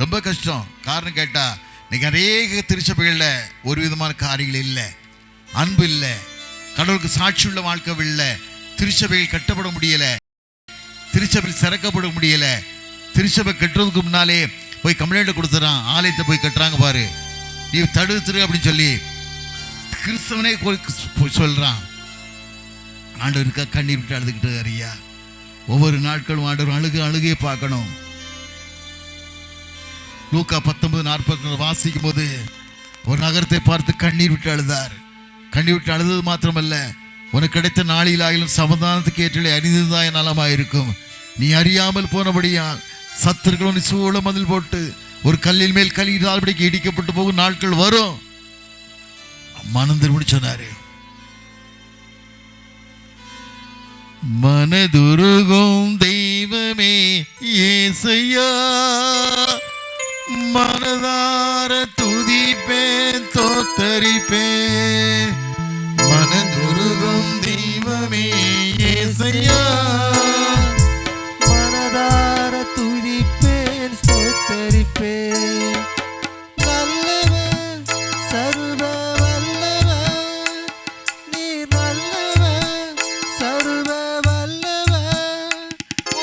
ரொம்ப கஷ்டம். காரணம் கேட்டா இன்னைக்கு அநேக திருச்சபைகளில் ஒரு விதமான காரியங்கள் இல்லை, அன்பு இல்லை, கடவுளுக்கு சாட்சி உள்ள வாழ்க்கை இல்லை, திருச்சபைகள் கட்டப்பட முடியலை, திருச்சபையில் சிறக்கப்பட முடியலை. திருச்சபை கட்டுறதுக்கு முன்னாலே போய் கம்ப்ளைண்ட் கொடுத்துறான், ஆலயத்தை போய் கட்டுறாங்க பாரு, நீ தடுத்துரு அப்படின்னு சொல்லி கிறிஸ்தவனே சொல்றான். ஆண்டவருக்கா கண்ணீர் விட்டு அழுதுகிட்டு அறியா, ஒவ்வொரு நாட்களும் ஆண்டவர் அழுகையை பார்க்கணும். லூக்கா 19:40 வாசிக்கும் போது ஒரு நகரத்தை பார்த்து கண்ணீர் விட்டு அழுதார். கண்ணீர் விட்டு அழுதது மாத்திரமல்ல, உனக்கு கிடைத்த நாளிலாயிலும் சமாதானத்துக்கு ஏற்றலை அறிந்ததாய நலமாயிருக்கும். நீ அறியாமல் போனபடியால் சத்துருக்கள் சூழ மதில் போட்டு ஒரு கல்லில் மேல் கல்லிடாதபடிக்கு இடிக்கப்பட்டு போகும் நாட்கள் வரும். மனம் திரும்பி சொன்னாரு. மனதுருகும் தெய்வமே ஏசையா, மனதார துதிப்பேன் தோத்தரிப்பேன். மனதுருகும் தெய்வமே ஏசையா, மனதார துதிப்பேன் ஸ்தோத்தரிப்பேன். நல்லவன் சர்வ வல்லவன், நீ நல்லவன் சர்வ வல்லவன்.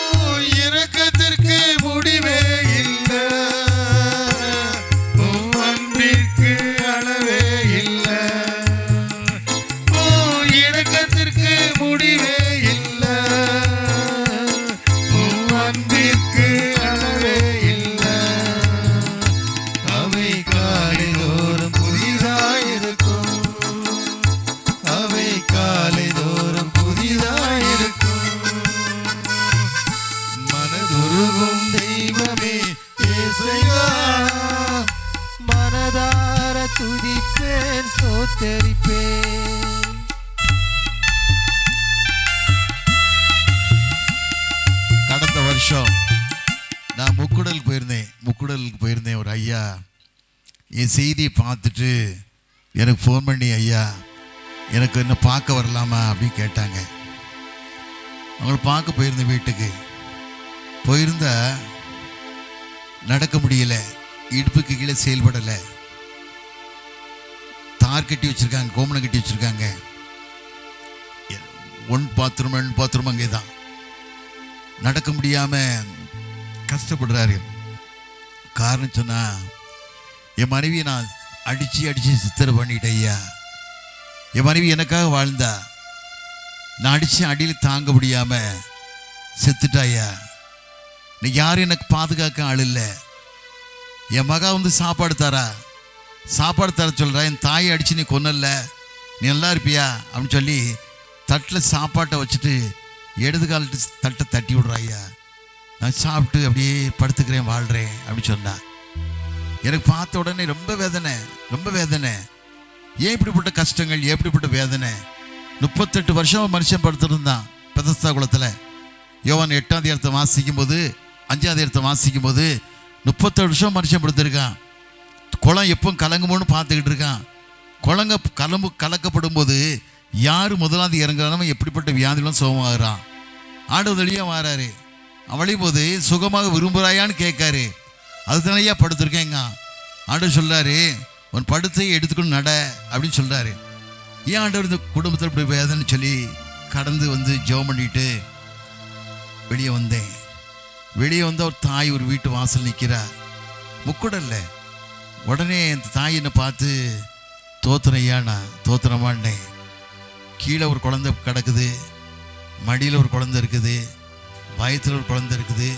உன் இரக்கத்திற்கு முடிவே இல்லை, உன் அன்பிற்கு அளவே இல்லை. உன் இரக்கத்திற்கு முடிவே இல்லை, உன் அன்பிற்கு அளவே இல்லை. அவை காலைதோறும் புதிதாயிருக்கும், அவை காலைதோறும் புதிதாயிருக்கும். மனதுருகும் தெய்வமே ஏசையா, மனதார துதிப்பேன் ஸ்தோத்தரிப்பேன். கடந்த வருஷம் நான் முக்குடலுக்கு போயிருந்தேன். ஒரு ஐயா என் செய்தியை பார்த்துட்டு எனக்கு ஃபோன் பண்ணி, ஐயா எனக்கு என்ன பார்க்க வரலாமா அப்படின்னு கேட்டாங்க. அவங்கள பார்க்க போயிருந்தேன். வீட்டுக்கு போயிருந்தா நடக்க முடியல, இடுப்புக்கு கீழே செயல்படலை. தார் கட்டி வச்சிருக்காங்க, கோமணம் கட்டி வச்சிருக்காங்க. 1 பாத்ரூம் 2 பாத்ரூம் அங்கே தான். நடக்க முடியாம கஷ்டப்படுறாரு. காரணம் சொன்னா, என் மனைவியை நான் அடிச்சு சித்திரை பண்ணிட்டேன் ஐயா. என் மனைவி எனக்காக வாழ்ந்தா, நான் அடிச்சு அடியில் தாங்க முடியாம செத்துட்டா ஐயா. இன்னைக்கு யாரும் எனக்கு பாதுகாக்க ஆள் இல்லை. என் மகா வந்து சாப்பாடு தர சொல்கிறா. என் தாயை அடித்து நீ கொன்னல, நீ நல்லா இருப்பியா அப்படின்னு சொல்லி தட்டில் சாப்பாட்டை வச்சுட்டு இடது காலத்து தட்டை தட்டி விட்றா. ஐயா நான் சாப்பிட்டு அப்படியே படுத்துக்கிறேன், வாழ்கிறேன் அப்படின்னு சொன்னா. எனக்கு பார்த்த உடனே ரொம்ப வேதனை. ஏன் இப்படிப்பட்ட கஷ்டங்கள், எப்படிப்பட்ட வேதனை? 38 வருஷம் மனுஷன் படுத்துருந்தான் பெதஸ்தா குளத்தில். யோவான் 8ஆம் அதிகாரத்தை வாசிக்கும் போது 5ஆம் அதிகாரத்தை வாசிக்கும் போது 38 வருஷம் மனுஷன் படுத்திருக்கான். குளம் எப்போ கலங்குமோன்னு பார்த்துக்கிட்டு இருக்கான். கலக்கப்படும் போது யார் முதலாவது இறங்குறானோ எப்படிப்பட்ட வியாதிகளும் சுகமாகறான். ஆண்டவழியாக மாறாரு. அவளையும் போது சுகமாக விரும்புகிறாயான்னு கேட்காரு. அதுதானையா படுத்திருக்கேங்க. ஆண்டவர் சொல்கிறாரு, உன் படுத்தை எடுத்துக்கணும் நட அப்படின்னு சொல்கிறாரு. ஏன் ஆண்டவர் இந்த குடும்பத்தில் இப்படி வேதனை சொல்லி கடந்து வந்து ஜெபம் பண்ணிட்டு வெளியே வந்தேன். வெளியே வந்து ஒரு தாய் ஒரு வீட்டு வாசல் நிற்கிறா, முக்குடல்ல. உடனே அந்த தாய் என்னை பார்த்து, தோத்திரையா நான் தோத்திரமானேன். கீழே ஒரு குழந்தை கிடக்குது, மடியில் ஒரு குழந்தை இருக்குது, வயத்தில் ஒரு குழந்தை இருக்குது,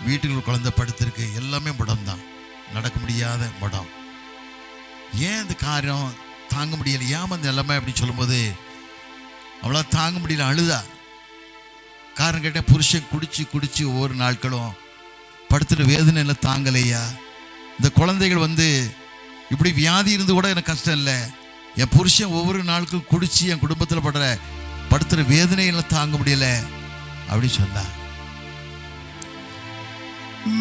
வீட்டுக்கு ஒரு குழந்தை படுத்திருக்கு. எல்லாமே முடம்தான், நடக்க முடியாத முடம். ஏன் இந்த காரியம் தாங்க முடியல, ஏன் அந்த எல்லாமே அப்படின்னு சொல்லும்போது அவ்வளோ தாங்க முடியல, அழுதா. காரணம் கேட்டேன், புருஷன் குடிச்சு ஒவ்வொரு நாட்களும் படுத்துட்டு வேதனை எல்லாம் தாங்கலையா. இந்த குழந்தைகள் வந்து இப்படி வியாதி இருந்து கூட எனக்கு கஷ்டம் இல்லை, என் புருஷன் ஒவ்வொரு நாளுக்கும் குடிச்சு என் குடும்பத்தில் படுத்துற வேதனையெல்லாம் தாங்க முடியல அப்படின்னு சொன்னா.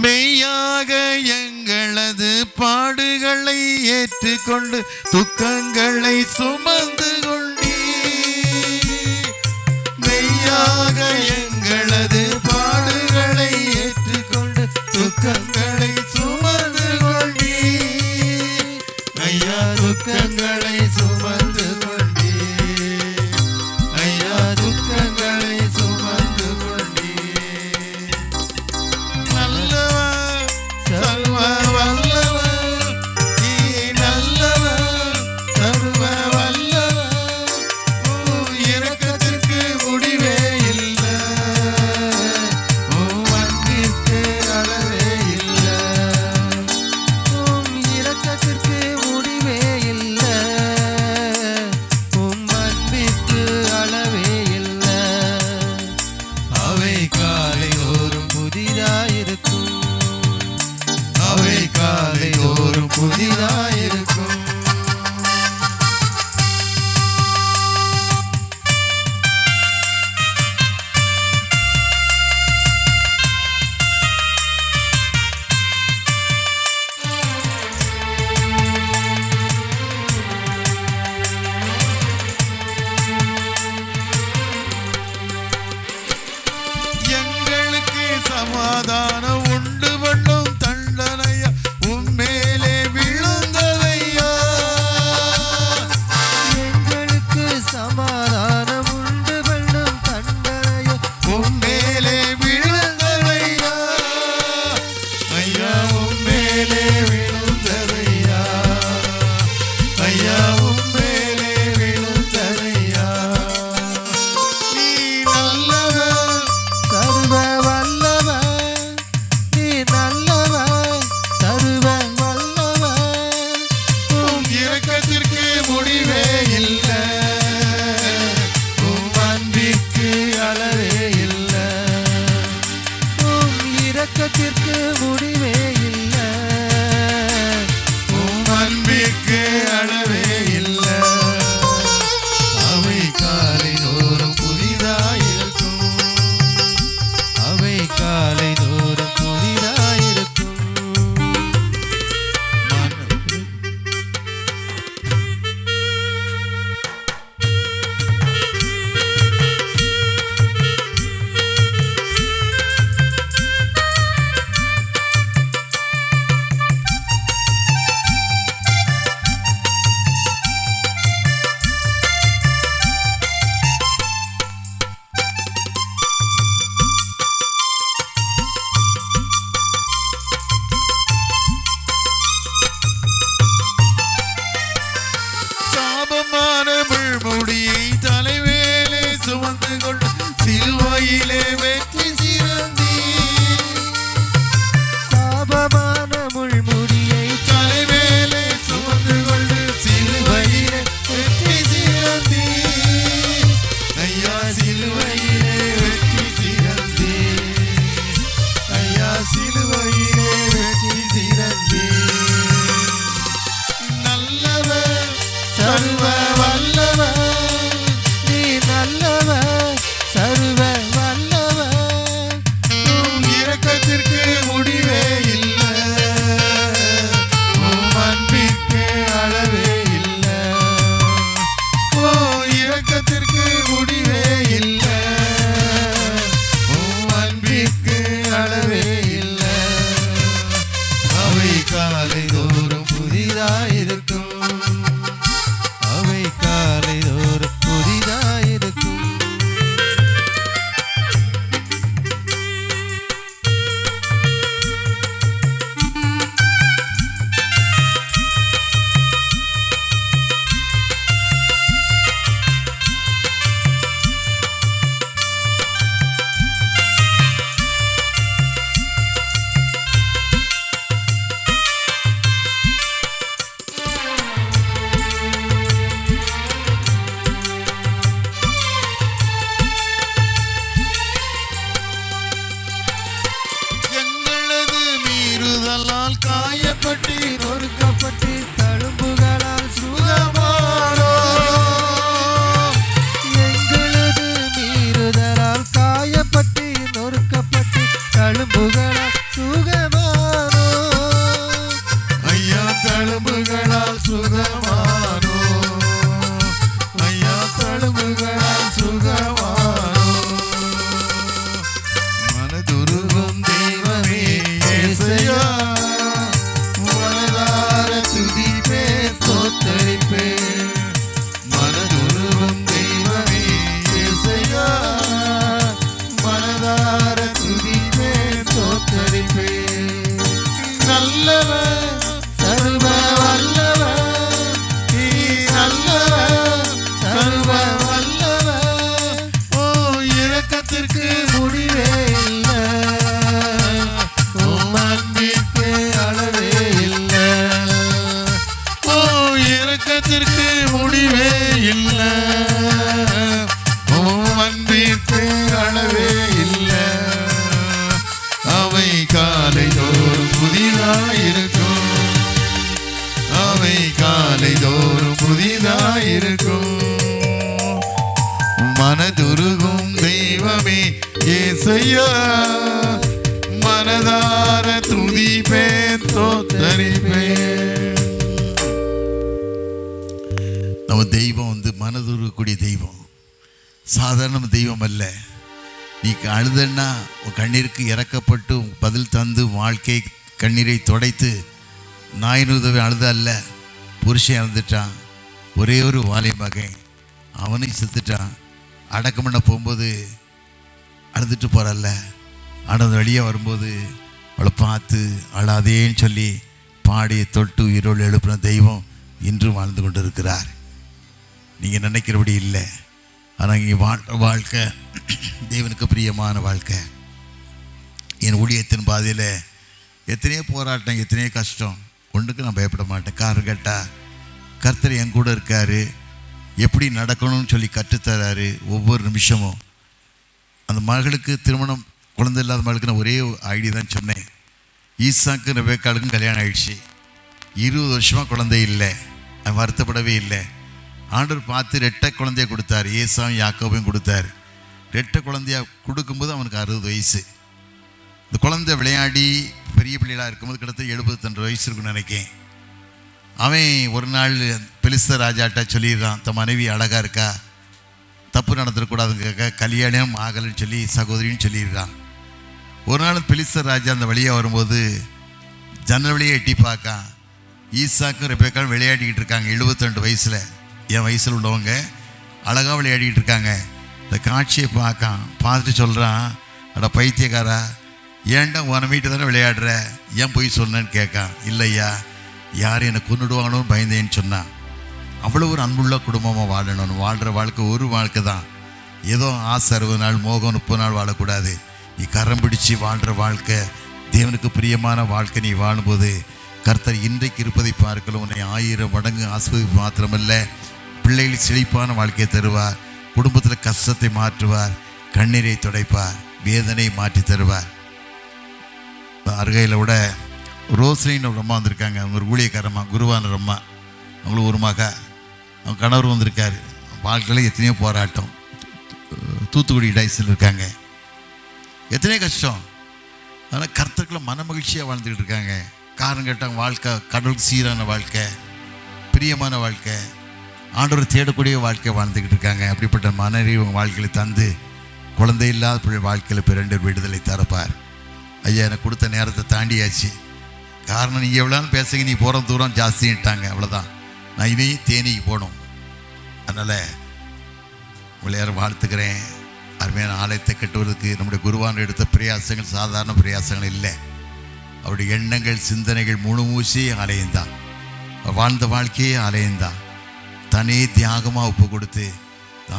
மெய்யாக எங்களது பாடுகளை ஏற்றுக்கொண்டு துக்கங்களை சுமந்து கொண்டீ. மெய்யாக எங்களது பாடுகளை ஏற்றுக்கொண்டு துக்கங்களை சுமந்து கொண்டீ. ஐயா துக்கங்களை சுமந்து கொண்டீ, ஐயா துக்கங்களை சுமந்து கொண்டீ. நல்லவன் சர்வ வல்லவன், நீ நல்லவன் சர்வ வல்லவன். இரக்கத்திற்கு முடிவே இல்லை, சமாதானம் உண்டு பண்ணும் தண்டனையா உம்மேலே விழுந்ததையா. எங்களுக்கு சமாதானம் உண்டு பண்ணும் தண்டனையா உம்மேலே விழுந்ததையா. ஐயா உம்மேலே விழுந்ததையா. ஐயா உம்மேலே விழுந்ததையா. நீ நல்லவர் சர்வ வல்லவர், நீ நல்லவர் சர்வ வல்லவர். உம் இரக்கத்திற்கு முடிவே இல்லை. உம் அன்பிற்கு அளவே இல்லை. உம் இரக்கத்திற்கு முடிவே இல்லை. உம் அன்பிற்கு அளவே இல்லை. அவை காலை தோறும் புதிதாயிருக்கும். அவை காலை தோறும் புதிதாயிருக்கும். சாபமான முள்முடியை தலைவேலே சுமந்து கொண்டு சிலுவையிலே வெற்றி சிறந்தி. சாபமான முள்முடியை தலைவேலே சுமந்து கொண்டு சிலுவையிலே வெற்றி சிறந்தி. ஐயா சிலுவையிலே வெற்றி சிறந்தி. ஐயா சிலுவையிலே வெற்றி சிறந்தி. நல்லவர் சர்வ வல்லவர், நீ நல்லவர் சர்வ வல்லவர். உம் இரக்கத்திற்கு முடிவே இல்லை. உம் அன்பிற்கு அளவே இல்லை. ஓ இரக்கத்திற்கு முடிவே இல்லை. உம் அன்பிற்கு அளவே இல்லை. அவை காலை தோறும் புதிதாயிருக்கும். அவை காலை தோறும் புதிதாயிருக்கும். எங்களது மீறுதலால் காயப்பட்டு நொறுக்கப்பட்டு தழும்புகளால் சுகமானோ. எங்களது மீறுதலால் காயப்பட்டு நொறுக்கப்பட்டு தழும்புகளால் சுகமானோ. ஐயா தழும்புகளால் சுகமானோ. ஐயா தழும்புகளால் சுகமானோ. மனதுருகும் தெய்வமே இயேசையா. மனதார துதிப்பேன் ஸ்தோத்தரிப்பேன். மனதுருகும் தெய்வமே இயேசையா. மனதார துதிப்பேன் ஸ்தோத்தரிப்பேன். நல்லவர் சர்வ வல்லவர், நீ நல்லவர் சர்வ வல்லவர். ஓ இரக்கத்திற்கு முடிவே இல்லை. உம் அன்பிற்கு அளவே இல்லை. ஓ இரக்கத்திற்கு முடிவே இல்லை. உம் அன்பிற்கு அளவே இல்லை. அவை காலை தோறும் புதிதாயிருக்கும். அவை காலை தோறும் புதிதாயிருக்கும். மனதுருகும் தெய்வமே இயேசையா. மனதார துதிப்பேன் ஸ்தோத்தரிப்பேன். நம்ம தெய்வம் மனதுருகக்கூடிய தெய்வம். சாதாரண தெய்வம் அல்ல. நீ அழுதன்னா உன் கண்ணீருக்கு இறக்கப்பட்டு பதில் தந்து வாழ்க்கை கண்ணீரை துடைத்து நாயின் உதவி அழுத அல்ல. புருஷன் இறந்துட்டான், ஒரே ஒரு வாலி மகன், அவனை செத்துட்டான். அடக்கம் பண்ண போகும்போது அழுதுட்டு போகிறல்ல, ஆனால் வெளியே வரும்போது அவளை பார்த்து அழாதேன்னு சொல்லி பாடியை தொட்டு உயிரோடு எழுப்பின தெய்வம் இன்றும் வாழ்ந்து கொண்டு இருக்கிறார். நீங்கள் நினைக்கிறபடி இல்லை, ஆனால் இங்கே வாழ்க்கை தேவனுக்கு பிரியமான வாழ்க்கை. என் ஊழியத்தின் பாதையில் எத்தனையோ போராட்டம், எத்தனையோ கஷ்டம், ஒன்றுக்கு நான் பயப்பட மாட்டேன். காரணம் கேட்டால் கர்த்தர் என் கூட இருக்கார், எப்படி நடக்கணும்னு சொல்லி கற்றுத்தராரு. ஒவ்வொரு நிமிஷமும் அந்த மகளுக்கு திருமணம், குழந்தை இல்லாத மகளுக்கு நான் ஒரே ஐடியா தான் சொன்னேன். ஈசாக்கு ரெபேக்காளுக்கும் கல்யாணம் ஆயிடுச்சு, 20 வருஷமாக குழந்தை இல்லை. அவன் வருத்தப்படவே இல்லை. ஆண்டவர் பார்த்து ரெட்டை குழந்தைய கொடுத்தார், ஏசாவும் யாக்கோபையும் கொடுத்தார். ரெட்டை குழந்தையா கொடுக்கும்போது அவனுக்கு 60 வயசு. இந்த குழந்தை விளையாடி பெரிய பிள்ளைகளாக இருக்கும்போது கிட்டத்தட்ட 72 வயசு இருக்குன்னு நினைக்கேன். அவன் ஒரு நாள் பெலிஸ்தர் ராஜாட்ட சொல்லிடுறான், தன் மனைவி அழகாக இருக்கா, தப்பு நடந்துடக்கூடாதுங்க, கல்யாணம் ஆகலைன்னு சொல்லி சகோதரின்னு சொல்லிடுறான். ஒரு நாள் பெலிஸ்தர் ராஜா அந்த வழியாக வரும்போது ஜன்னல் வழியை எட்டி பார்க்கான். ஈசாக்கும் ரெபேக்காலும் விளையாடிக்கிட்டு இருக்காங்க 72 வயசில். என் வயசில் உள்ளவங்க அழகாக விளையாடிக்கிட்டு இருக்காங்க. இந்த காட்சியை பார்த்துட்டு சொல்கிறான், அட பைத்தியக்காரா, ஏன்டா உன வீட்டு தானே விளையாடுற, ஏன் போய் சொன்னேன்னு கேட்கான். இல்லையா, யார் என்னை கொன்னுடுவாங்கன்னு பயந்தேன்னு சொன்னான். அவ்வளோ ஒரு அன்புள்ள குடும்பமாக வாழணும். வாழ்கிற வாழ்க்கை ஒரு வாழ்க்கை தான். ஏதோ ஆசை 60 நாள், மோகம் 30 நாள் வாழக்கூடாது. நீ கரம் பிடிச்சி வாழ்கிற வாழ்க்கை தேவனுக்கு பிரியமான வாழ்க்கை. நீ வாழும்போது கர்த்தர் இன்றைக்கு இருப்பதை பார்க்கலாம் உன்னை 1000 மடங்கு ஆஸ்வதிப்பு மாத்திரமல்ல, பிள்ளைகளுக்கு செழிப்பான வாழ்க்கையை தருவார், குடும்பத்தில் கஷ்டத்தை மாற்றுவார், கண்ணீரை துடைப்பார், வேதனை மாற்றி தருவார். அருகையில் விட ரோஸ்லின்னு ஒரு அம்மா வந்திருக்காங்க. அவங்க ஒரு ஊழியக்காரம்மா, குருவான அம்மா. அவங்களும் ஒரு மக, அவங்க கணவர் வந்திருக்காரு. வாழ்க்கையில் எத்தனையோ போராட்டம், தூத்துக்குடி டைஸில் இருக்காங்க. எத்தனையோ கஷ்டம், ஆனால் கர்த்தருக்குள்ள மன மகிழ்ச்சியாக வாழ்ந்துக்கிட்டு இருக்காங்க. காரணம் கேட்டால் வாழ்க்கை கடவுளுக்கு சீரான வாழ்க்கை, பிரியமான வாழ்க்கை, ஆண்டவர் தேடக்கூடிய வாழ்க்கை வாழ்ந்துக்கிட்டு இருக்காங்க. அப்படிப்பட்ட மனறிவு வாழ்க்கையில் தந்து குழந்தை இல்லாத பிள்ளை வாழ்க்கையில் பிறண்டு விடுதலை தரப்பார். ஐயா, எனக்கு கொடுத்த நேரத்தை தாண்டியாச்சு. காரணம் நீங்கள் எவ்வளோன்னு பேசுங்க, நீ போகிற தூரம் ஜாஸ்திட்டாங்க, அவ்வளோதான். நான் இதையும் தேனிக்கு போகணும். அதனால் உங்களை யாரும் வாழ்த்துக்கிறேன். அருமையான ஆலயத்தை கட்டுவதற்கு நம்முடைய குருவான் எடுத்த பிரயாசங்கள் சாதாரண பிரயாசங்கள் இல்லை. அவருடைய எண்ணங்கள், சிந்தனைகள் முழு மூசி ஆலயம்தான். வாழ்ந்த வாழ்க்கையே ஆலயம்தான். தனி தியாகமாக ஒப்பு கொடுத்து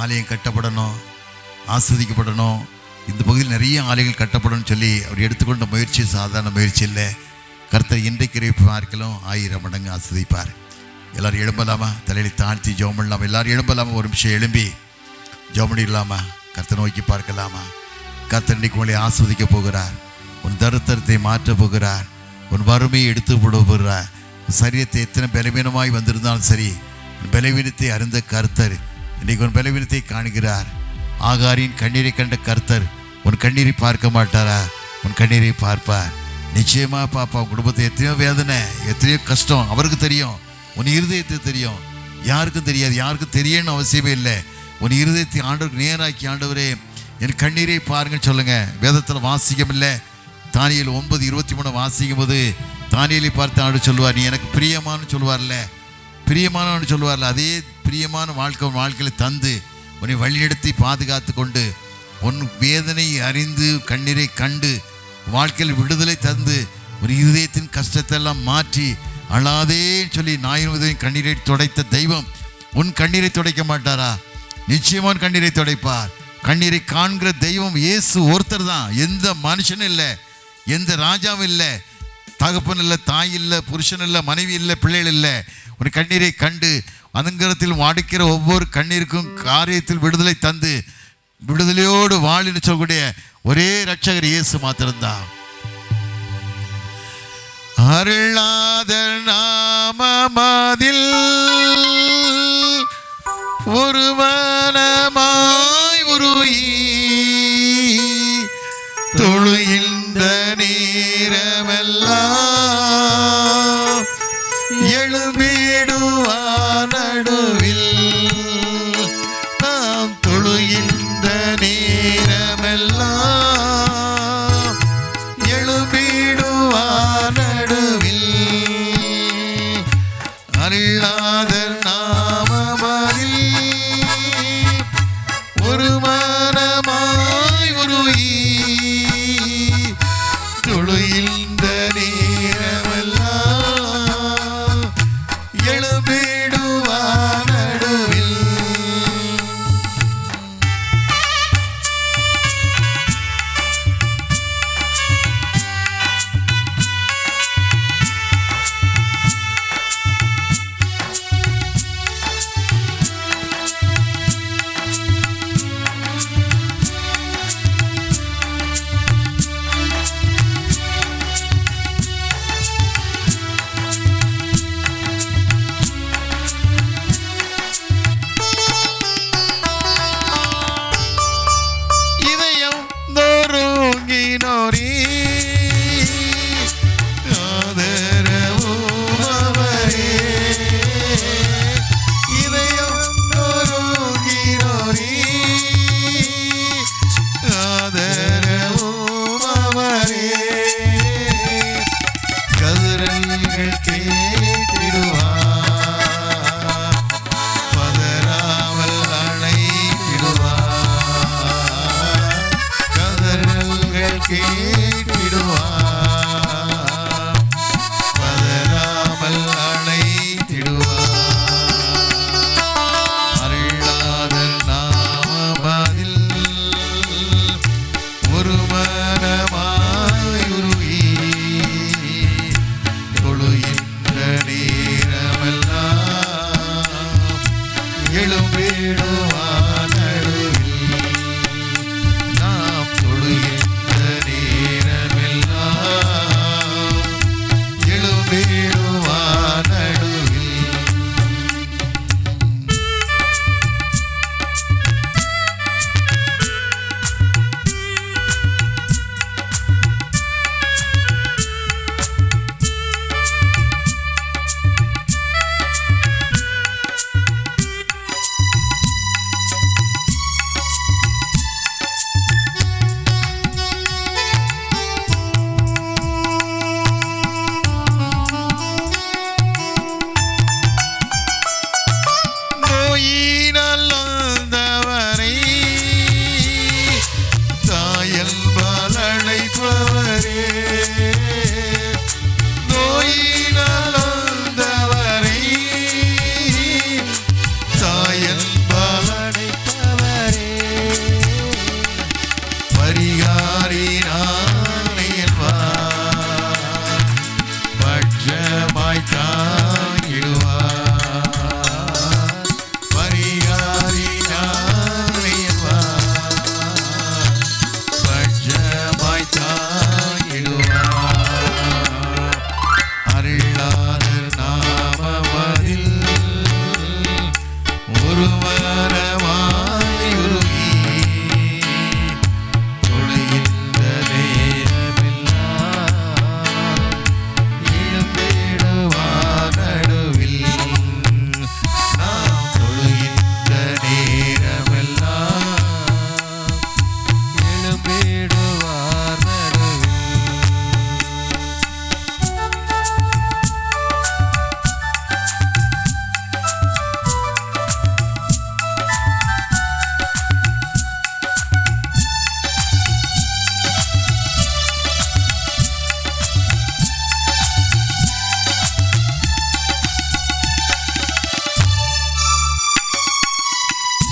ஆலயம் கட்டப்படணும், ஆஸ்வதிக்கப்படணும், இந்த பகுதியில் நிறைய ஆலயங்கள் கட்டப்படணும்னு சொல்லி அவர் எடுத்துக்கொண்ட முயற்சி சாதாரண முயற்சி இல்லை. கர்த்தர் இன்றைக்கு பார்க்கலாம் 1000 மடங்கு ஆஸ்வதிப்பார். எல்லோரும் எழும்பலாமா? தலையில் தாழ்த்தி ஜெபம் பண்ணலாமா? எல்லோரும் எழும்பலாமா? ஒரு நிமிஷம் எழும்பி ஜெபம் பண்ணிடலாமா? கர்த்தர் நோக்கி பார்க்கலாமா? கர்த்தர் இன்றைக்கு உங்களை ஆஸ்வதிக்க போகிறார். உன் தரித்திரத்தை மாற்ற போகிறார். உன் வறுமையை எடுத்து போட போகிறார். உன் சரீரத்தை எத்தனை பலவீனமாய் வந்திருந்தாலும் சரி, உன் பலவீனத்தை அறிந்த கர்த்தர் இன்றைக்கு உன் பலவீனத்தை காணுகிறார். ஆகாரின் கண்ணீரை கண்ட கர்த்தர் உன் கண்ணீரை பார்க்க மாட்டாரா? உன் கண்ணீரை பார்ப்பார். நிச்சயமாக பாப்பா. உன் குடும்பத்தை எத்தனையோ வேதனை, எத்தனையோ கஷ்டம் அவருக்கு தெரியும். உன் இருதயத்துக்கு தெரியும், யாருக்கும் தெரியாது. யாருக்கும் தெரியணும்னு அவசியமே இல்லை. உன் இருதயத்தை ஆண்டவருக்கு நேராக்கி, ஆண்டவரே என் கண்ணீரை பாருங்கன்னு சொல்லுங்க. வேதத்தில் வாசிக்கம் இல்லை, தானியேல் 9:23 வாசிக்கும் போது தானியேலை பார்த்து ஆண்டு சொல்லுவார், நீ எனக்கு பிரியமானு சொல்லுவார்ல, பிரியமானவன்னு சொல்லுவார்ல. அதே பிரியமான வாழ்க்கையில் தந்து உன்னை வழிநடத்தி பாதுகாத்து கொண்டு உன் வேதனை அறிந்து கண்ணீரை கண்டு வாழ்க்கையில் விடுதலை தந்து ஒரு இருதயத்தின் கஷ்டத்தை எல்லாம் மாற்றி அழாதேன்னு சொல்லி நாயின் கண்ணீரை துடைத்த தெய்வம் உன் கண்ணீரை துடைக்க மாட்டாரா? நிச்சயமான கண்ணீரை துடைப்பார். கண்ணீரை காண்கிற தெய்வம் இயேசு ஒருத்தர் தான். எந்த மனுஷனும் இல்லை, எந்த ராஜாவும் இல்லை, தகப்பன் இல்லை, தாய் இல்லை, புருஷன் இல்லை, மனைவி இல்லை, பிள்ளைகள் இல்லை. ஒரு கண்ணீரை கண்டு அனுங்கிரத்தில் வாடிக்கிற ஒவ்வொரு கண்ணீருக்கும் காரியத்தில் விடுதலை தந்து விடுதலையோடு வாழின்னு சொல்லக்கூடிய ஒரே ரட்சகர் இயேசு மாத்திரம்தான். அருளாத நாமமதில் ஒரு மனமாய் உருகி தொழுகின்ற நேரமெல்லாம் எழும்பிடுவார் நடுவில். நாம் தொழுகின்ற நேரமெல்லாம் கேட்டிடுவார், பதறாமல் அழைத்திடுவார். அருளாதர் நாமமதில் ஒரு மனமாயுருகி தொழுகின்ற நேரமெல்லாம் எழும்பிடுவார் நடுவில். நாம் தொழுகின்ற நேரமெல்லாம் எழும்பிடுவார் நடுவில். நோயினால் வந்தவரை தாயல்பால் அழைப்பவரே, நோயினால் வந்தவரை தாயல்பால் அழைப்பவரே, பரிகாரி நான் என்பார், பட்சமாய் தாங்கிடுவார். பரிகாரி நான் என்பார், பட்சமாய் தாங்கிடுவார். அருளாளர் நாமமதில் ஒரு மரமாயுருகி தொழுகின்ற நேரமெல்லாம் எழும்பிடுவார் நடுவில். நாம் தொழுகின்ற நேரமெல்லாம் எழும்பிடுவார் நடுவில்.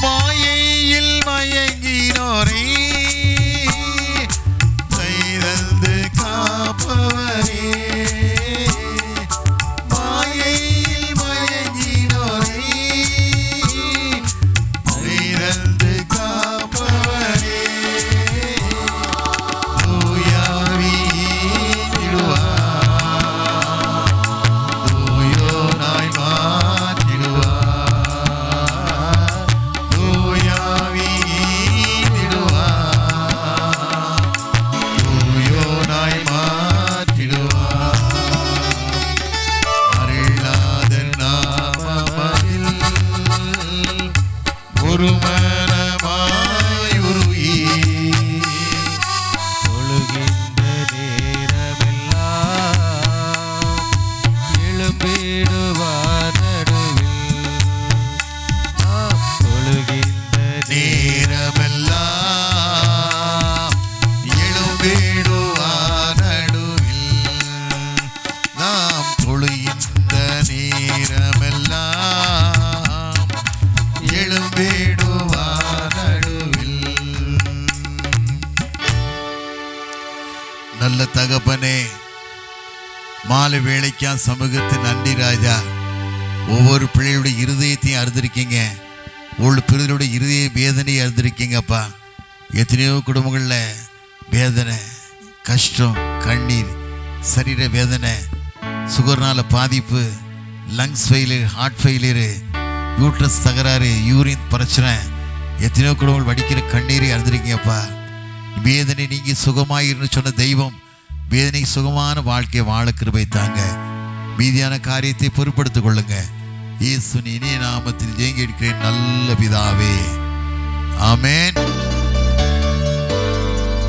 மாயையில் மயங்கினோரை கைதந்து காப்பவரே, மாயையில் மயங்கினோரை கைதந்து காப்பவரே, தூயாவியிடுவார், தூயோனாய் மாற்றிடுவார், தூயாவியிடுவார், தூயோனாய் மாற்றிடுவார். அருளாதர் நாமமதில் ஒரு மனமாயுருகி தொழுகின்ற நேரமெல்லாம் எழும்பிடுவார் நடுவில். நாம் தொழுகின்ற நேரமெல்லாம் எழும்பிடுவார் நடுவில். நாம் தொழுகின்ற நேரமெல்லாம் எழும்பிடுவார் நடுவில். நல்ல தகப்பனே, மாலை வேளைக்கா சமூகத்தின் நன்றி ராஜா. ஒவ்வொரு பிள்ளைகளுடைய இருதயத்தையும் அறிந்திருக்கீங்க, ஒவ்வொரு பிள்ளைகளுடைய இருதய வேதனையை அறிந்திருக்கீங்கப்பா. எத்தனையோ குடும்பங்களில் வேதனை, கஷ்டம், கண்ணீர், சரீர வேதனை, சுகர்னால பாதிப்பு, lungs failure, heart failure, uterus தகராறு, யூரின் பிரச்சனை, எத்தனையோ குடும்பங்கள் வடிக்கிற கண்ணீரை அறிந்திருக்கீங்கப்பா. வேதனை நீங்கி சுகமாயிருந்து சொன்ன தெய்வம் வேதனை சுகமான வாழ்க்கையை வாழ கிருபை தாங்க. மீதியான காரியத்தை பொறுப்படுத்திக் கொள்ளுங்க. இயேசுவின் இனிய நாமத்தில் ஜெயங்கி எடுக்கிறேன் நல்ல பிதாவே, ஆமென்.